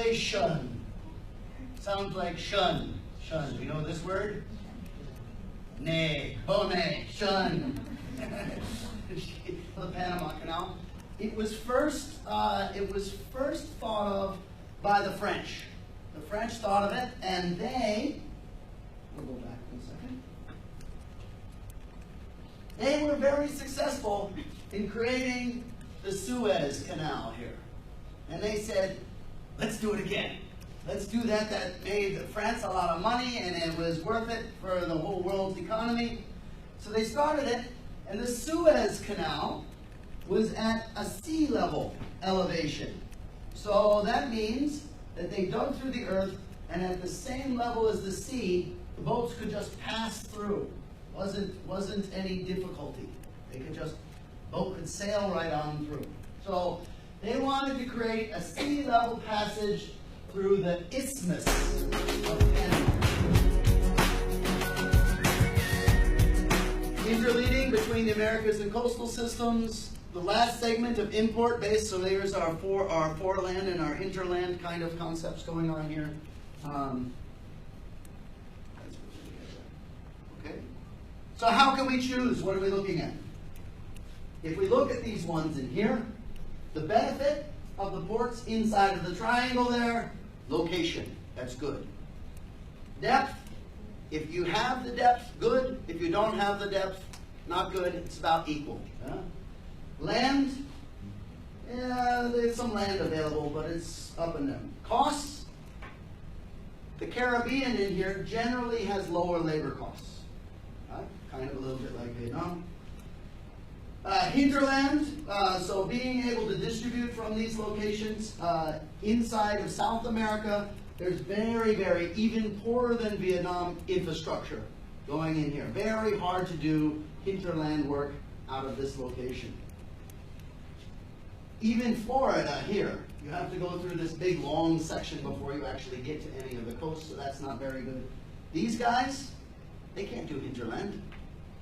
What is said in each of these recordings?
Innovation. Sounds like shun. Shun. Do you know this word? Nay. Bone. Shun. The Panama Canal. It was first thought of by the French. The French thought of it, and we'll go back one second. They were very successful in creating the Suez Canal here. And they said, let's do it again. Let's do that. That made France a lot of money, and it was worth it for the whole world's economy. So they started it, and the Suez Canal was at a sea level elevation. So that means that they dug through the earth, and at the same level as the sea, the boats could just pass through. Wasn't any difficulty. They could boat could sail right on through. So they wanted to create a sea level passage through the Isthmus of Panama. Interleading between the Americas and coastal systems. The last segment of import base, so there's our foreland and our hinterland kind of concepts going on here. Okay. So how can we choose? What are we looking at? If we look at these ones in here, the benefit of the ports inside of the triangle there, location, that's good. Depth, if you have the depth, good. If you don't have the depth, not good. It's about equal. Land, yeah, there's some land available, but it's up and down. Costs, the Caribbean in here generally has lower labor costs. Kind of a little bit like Vietnam. Hinterland, so being able to distribute from these locations inside of South America, there's very, even poorer than Vietnam infrastructure going in here. Very hard to do hinterland work out of this location. Even Florida here, you have to go through this big long section before you actually get to any of the coast, so that's not very good. These guys, they can't do hinterland.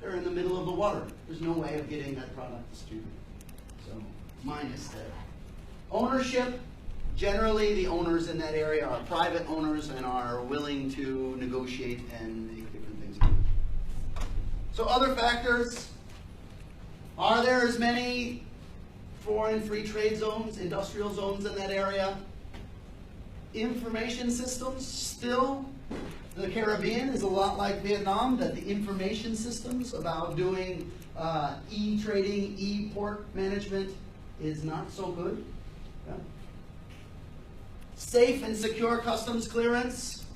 They're in the middle of the water. There's no way of getting that product distributed. So, minus there. Ownership, generally the owners in that area are private owners and are willing to negotiate and make different things happen. So other factors, are there as many foreign free trade zones, industrial zones in that area? Information systems, still, the Caribbean is a lot like Vietnam, that the information systems about doing e-trading, e-port management is not so good. Yeah. Safe and secure customs clearance.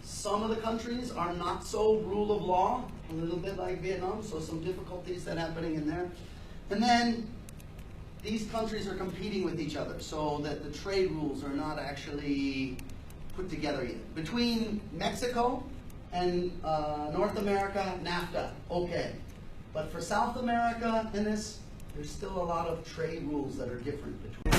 Some of the countries are not so rule of law, a little bit like Vietnam, so some difficulties that are happening in there. And then these countries are competing with each other, so that the trade rules are not actually put together yet. Between Mexico and North America, NAFTA, okay. But for South America and this, there's still a lot of trade rules that are different between